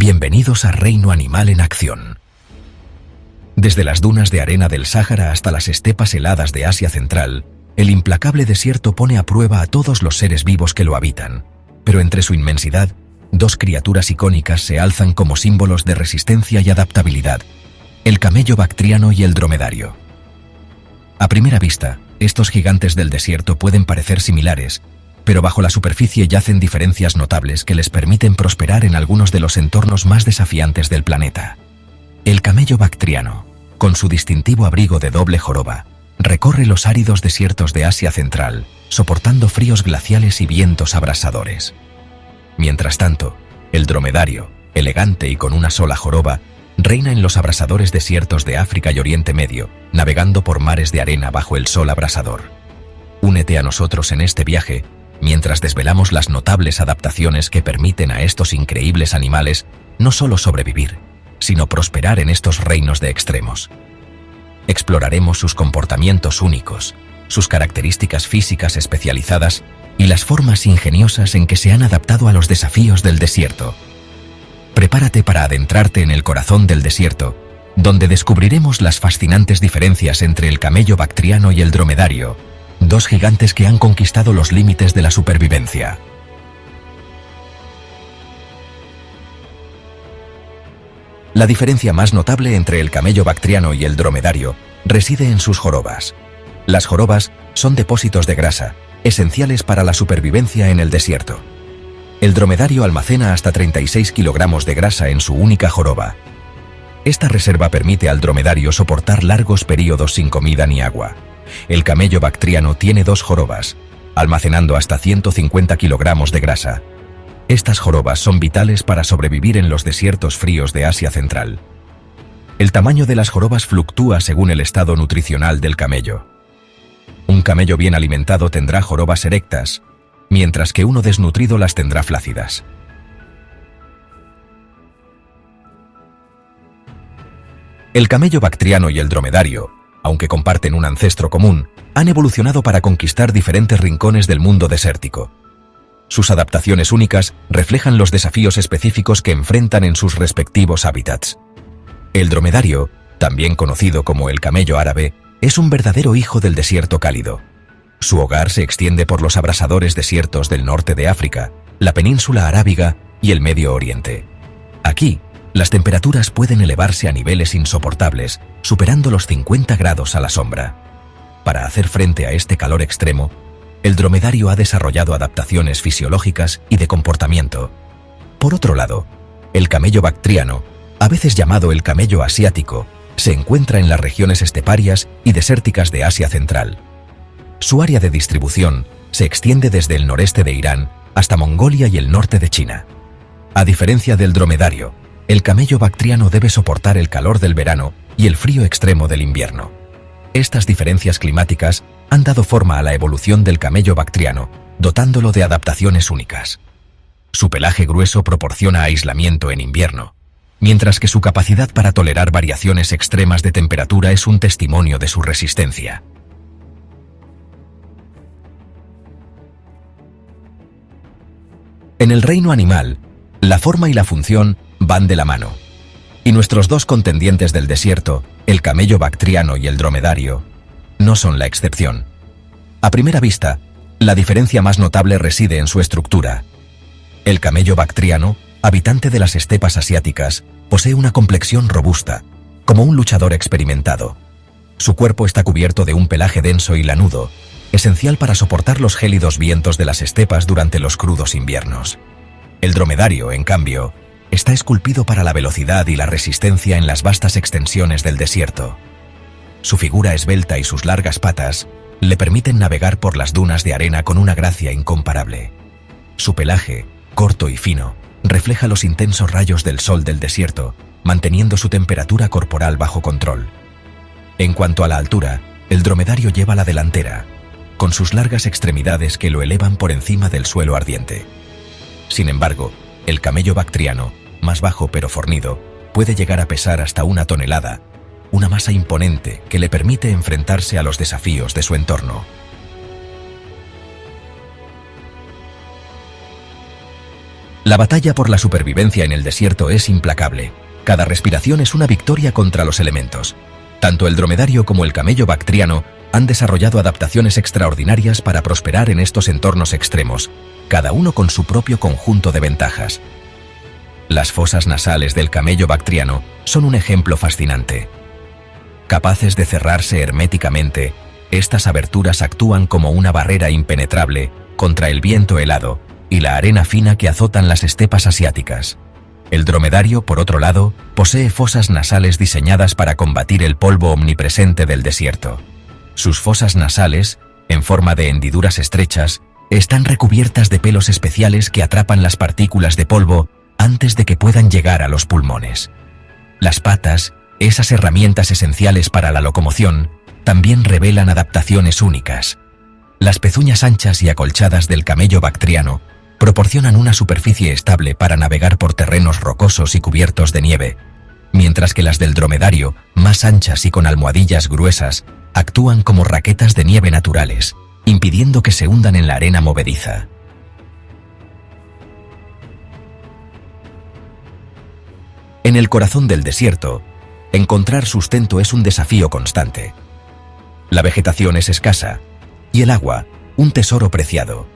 Bienvenidos a Reino Animal en Acción. Desde las dunas de arena del Sáhara hasta las estepas heladas de Asia Central, el implacable desierto pone a prueba a todos los seres vivos que lo habitan. Pero entre su inmensidad, dos criaturas icónicas se alzan como símbolos de resistencia y adaptabilidad: el camello bactriano y el dromedario. A primera vista, estos gigantes del desierto pueden parecer similares, pero bajo la superficie yacen diferencias notables que les permiten prosperar en algunos de los entornos más desafiantes del planeta. El camello bactriano, con su distintivo abrigo de doble joroba, recorre los áridos desiertos de Asia Central, soportando fríos glaciales y vientos abrasadores. Mientras tanto, el dromedario, elegante y con una sola joroba, reina en los abrasadores desiertos de África y Oriente Medio, navegando por mares de arena bajo el sol abrasador. Únete a nosotros en este viaje, mientras desvelamos las notables adaptaciones que permiten a estos increíbles animales no solo sobrevivir, sino prosperar en estos reinos de extremos. Exploraremos sus comportamientos únicos, sus características físicas especializadas y las formas ingeniosas en que se han adaptado a los desafíos del desierto. Prepárate para adentrarte en el corazón del desierto, donde descubriremos las fascinantes diferencias entre el camello bactriano y el dromedario, dos gigantes que han conquistado los límites de la supervivencia. La diferencia más notable entre el camello bactriano y el dromedario reside en sus jorobas. Las jorobas son depósitos de grasa, esenciales para la supervivencia en el desierto. El dromedario almacena hasta 36 kilogramos de grasa en su única joroba. Esta reserva permite al dromedario soportar largos periodos sin comida ni agua. El camello bactriano tiene dos jorobas, almacenando hasta 150 kilogramos de grasa. Estas jorobas son vitales para sobrevivir en los desiertos fríos de Asia Central. El tamaño de las jorobas fluctúa según el estado nutricional del camello. Un camello bien alimentado tendrá jorobas erectas, mientras que uno desnutrido las tendrá flácidas. El camello bactriano y el dromedario, aunque comparten un ancestro común, han evolucionado para conquistar diferentes rincones del mundo desértico. Sus adaptaciones únicas reflejan los desafíos específicos que enfrentan en sus respectivos hábitats. El dromedario, también conocido como el camello árabe, es un verdadero hijo del desierto cálido. Su hogar se extiende por los abrasadores desiertos del norte de África, la península arábiga y el Medio Oriente. Aquí, las temperaturas pueden elevarse a niveles insoportables, superando los 50 grados a la sombra. Para hacer frente a este calor extremo, el dromedario ha desarrollado adaptaciones fisiológicas y de comportamiento. Por otro lado, el camello bactriano, a veces llamado el camello asiático, se encuentra en las regiones esteparias y desérticas de Asia Central. Su área de distribución se extiende desde el noreste de Irán hasta Mongolia y el norte de China. A diferencia del dromedario, el camello bactriano debe soportar el calor del verano y el frío extremo del invierno. Estas diferencias climáticas han dado forma a la evolución del camello bactriano, dotándolo de adaptaciones únicas. Su pelaje grueso proporciona aislamiento en invierno, mientras que su capacidad para tolerar variaciones extremas de temperatura es un testimonio de su resistencia. En el reino animal, la forma y la función van de la mano, y nuestros dos contendientes del desierto, el camello bactriano y el dromedario, no son la excepción. A primera vista, la diferencia más notable reside en su estructura. El camello bactriano, habitante de las estepas asiáticas, posee una complexión robusta, como un luchador experimentado. Su cuerpo está cubierto de un pelaje denso y lanudo, esencial para soportar los gélidos vientos de las estepas durante los crudos inviernos. El dromedario, en cambio, está esculpido para la velocidad y la resistencia en las vastas extensiones del desierto. Su figura esbelta y sus largas patas le permiten navegar por las dunas de arena con una gracia incomparable. Su pelaje, corto y fino, refleja los intensos rayos del sol del desierto, manteniendo su temperatura corporal bajo control. En cuanto a la altura, el dromedario lleva la delantera, con sus largas extremidades que lo elevan por encima del suelo ardiente. Sin embargo, el camello bactriano, más bajo pero fornido, puede llegar a pesar hasta 1 tonelada, una masa imponente que le permite enfrentarse a los desafíos de su entorno. La batalla por la supervivencia en el desierto es implacable. Cada respiración es una victoria contra los elementos. Tanto el dromedario como el camello bactriano han desarrollado adaptaciones extraordinarias para prosperar en estos entornos extremos, cada uno con su propio conjunto de ventajas. Las fosas nasales del camello bactriano son un ejemplo fascinante. Capaces de cerrarse herméticamente, estas aberturas actúan como una barrera impenetrable contra el viento helado y la arena fina que azotan las estepas asiáticas. El dromedario, por otro lado, posee fosas nasales diseñadas para combatir el polvo omnipresente del desierto. Sus fosas nasales, en forma de hendiduras estrechas, están recubiertas de pelos especiales que atrapan las partículas de polvo antes de que puedan llegar a los pulmones. Las patas, esas herramientas esenciales para la locomoción, también revelan adaptaciones únicas. Las pezuñas anchas y acolchadas del camello bactriano proporcionan una superficie estable para navegar por terrenos rocosos y cubiertos de nieve, mientras que las del dromedario, más anchas y con almohadillas gruesas, actúan como raquetas de nieve naturales, impidiendo que se hundan en la arena movediza. En el corazón del desierto, encontrar sustento es un desafío constante. La vegetación es escasa y el agua, un tesoro preciado.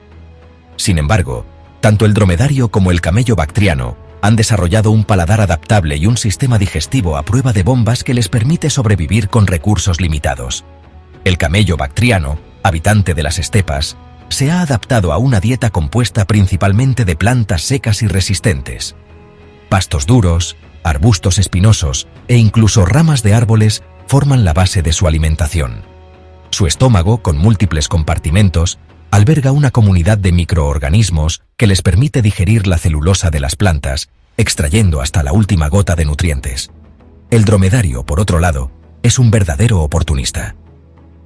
Sin embargo, tanto el dromedario como el camello bactriano han desarrollado un paladar adaptable y un sistema digestivo a prueba de bombas que les permite sobrevivir con recursos limitados. El camello bactriano, habitante de las estepas, se ha adaptado a una dieta compuesta principalmente de plantas secas y resistentes. Pastos duros, arbustos espinosos e incluso ramas de árboles forman la base de su alimentación. Su estómago, con múltiples compartimentos, alberga una comunidad de microorganismos que les permite digerir la celulosa de las plantas, extrayendo hasta la última gota de nutrientes. El dromedario, por otro lado, es un verdadero oportunista.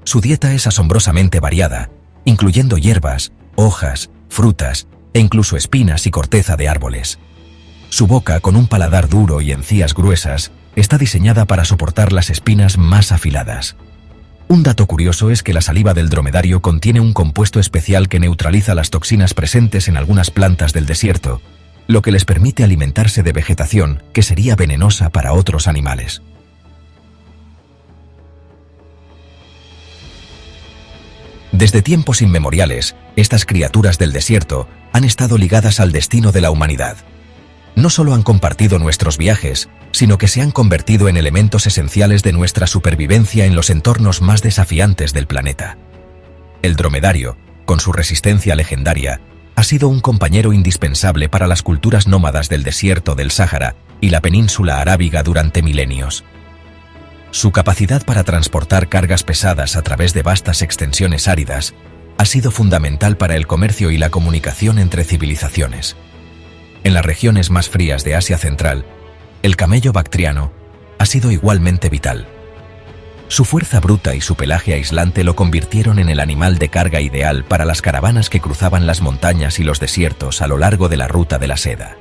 Su dieta es asombrosamente variada, incluyendo hierbas, hojas, frutas e incluso espinas y corteza de árboles. Su boca, con un paladar duro y encías gruesas, está diseñada para soportar las espinas más afiladas. Un dato curioso es que la saliva del dromedario contiene un compuesto especial que neutraliza las toxinas presentes en algunas plantas del desierto, lo que les permite alimentarse de vegetación que sería venenosa para otros animales. Desde tiempos inmemoriales, estas criaturas del desierto han estado ligadas al destino de la humanidad. No solo han compartido nuestros viajes, sino que se han convertido en elementos esenciales de nuestra supervivencia en los entornos más desafiantes del planeta. El dromedario, con su resistencia legendaria, ha sido un compañero indispensable para las culturas nómadas del desierto del Sáhara y la península arábiga durante milenios. Su capacidad para transportar cargas pesadas a través de vastas extensiones áridas ha sido fundamental para el comercio y la comunicación entre civilizaciones. En las regiones más frías de Asia Central, el camello bactriano ha sido igualmente vital. Su fuerza bruta y su pelaje aislante lo convirtieron en el animal de carga ideal para las caravanas que cruzaban las montañas y los desiertos a lo largo de la ruta de la seda.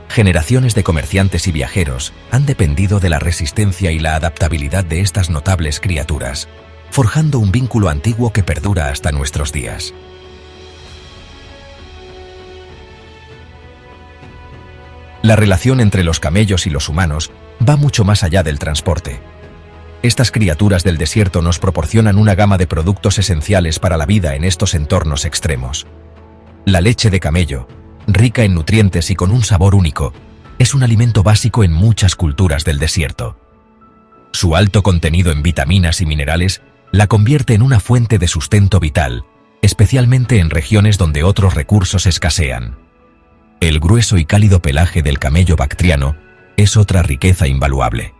Generaciones de comerciantes y viajeros han dependido de la resistencia y la adaptabilidad de estas notables criaturas, forjando un vínculo antiguo que perdura hasta nuestros días. La relación entre los camellos y los humanos va mucho más allá del transporte. Estas criaturas del desierto nos proporcionan una gama de productos esenciales para la vida en estos entornos extremos. La leche de camello, rica en nutrientes y con un sabor único, es un alimento básico en muchas culturas del desierto. Su alto contenido en vitaminas y minerales la convierte en una fuente de sustento vital, especialmente en regiones donde otros recursos escasean. El grueso y cálido pelaje del camello bactriano es otra riqueza invaluable.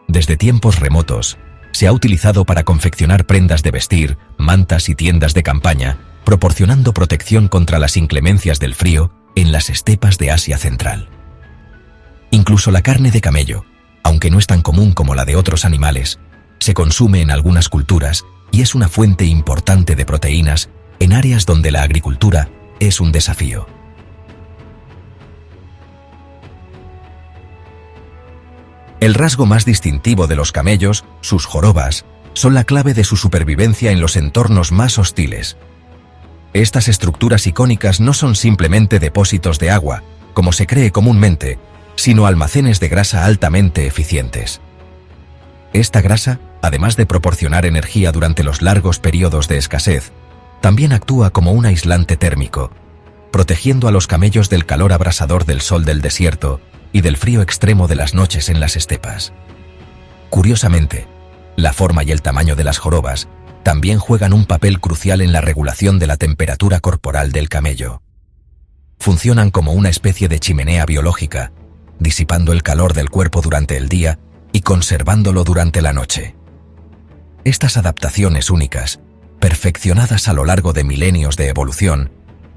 Desde tiempos remotos, se ha utilizado para confeccionar prendas de vestir, mantas y tiendas de campaña, proporcionando protección contra las inclemencias del frío en las estepas de Asia Central. Incluso la carne de camello, aunque no es tan común como la de otros animales, se consume en algunas culturas y es una fuente importante de proteínas en áreas donde la agricultura es un desafío. El rasgo más distintivo de los camellos, sus jorobas, son la clave de su supervivencia en los entornos más hostiles. Estas estructuras icónicas no son simplemente depósitos de agua, como se cree comúnmente, sino almacenes de grasa altamente eficientes. Esta grasa, además de proporcionar energía durante los largos periodos de escasez, también actúa como un aislante térmico, protegiendo a los camellos del calor abrasador del sol del desierto y del frío extremo de las noches en las estepas. Curiosamente, la forma y el tamaño de las jorobas también juegan un papel crucial en la regulación de la temperatura corporal del camello. Funcionan como una especie de chimenea biológica, disipando el calor del cuerpo durante el día y conservándolo durante la noche. Estas adaptaciones únicas, perfeccionadas a lo largo de milenios de evolución,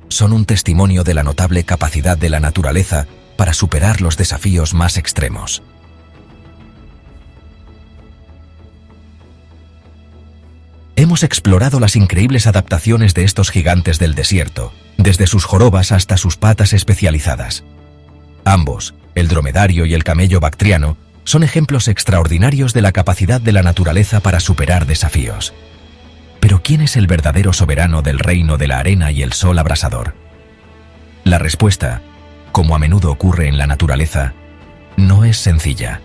son un testimonio de la notable capacidad de la naturaleza para superar los desafíos más extremos. Hemos explorado las increíbles adaptaciones de estos gigantes del desierto, desde sus jorobas hasta sus patas especializadas. Ambos, el dromedario y el camello bactriano, son ejemplos extraordinarios de la capacidad de la naturaleza para superar desafíos. Pero ¿quién es el verdadero soberano del reino de la arena y el sol abrasador? La respuesta, como a menudo ocurre en la naturaleza, no es sencilla.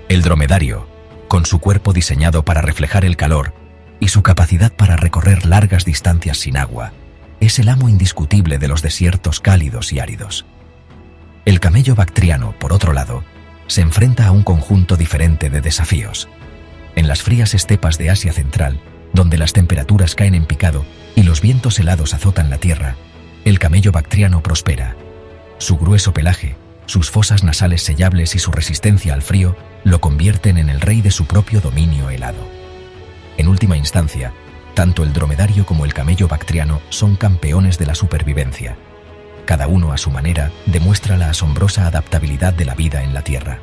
El dromedario, con su cuerpo diseñado para reflejar el calor y su capacidad para recorrer largas distancias sin agua, es el amo indiscutible de los desiertos cálidos y áridos. El camello bactriano, por otro lado, se enfrenta a un conjunto diferente de desafíos. En las frías estepas de Asia Central, donde las temperaturas caen en picado y los vientos helados azotan la tierra, el camello bactriano prospera. Su grueso pelaje, sus fosas nasales sellables y su resistencia al frío lo convierten en el rey de su propio dominio helado. En última instancia, tanto el dromedario como el camello bactriano son campeones de la supervivencia. Cada uno a su manera demuestra la asombrosa adaptabilidad de la vida en la tierra.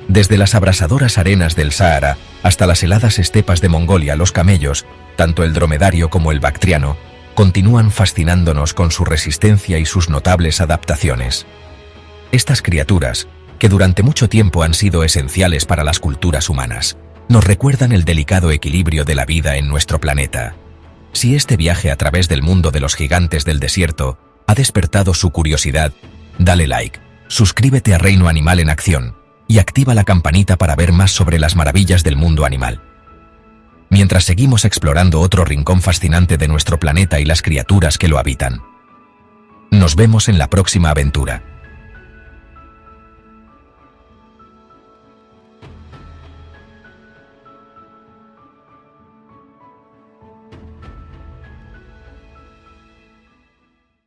Desde las abrasadoras arenas del Sáhara hasta las heladas estepas de Mongolia, los camellos, tanto el dromedario como el bactriano, continúan fascinándonos con su resistencia y sus notables adaptaciones. Estas criaturas, que durante mucho tiempo han sido esenciales para las culturas humanas, nos recuerdan el delicado equilibrio de la vida en nuestro planeta. Si este viaje a través del mundo de los gigantes del desierto ha despertado su curiosidad, dale like, suscríbete a Reino Animal en Acción y activa la campanita para ver más sobre las maravillas del mundo animal. Mientras seguimos explorando otro rincón fascinante de nuestro planeta y las criaturas que lo habitan. Nos vemos en la próxima aventura.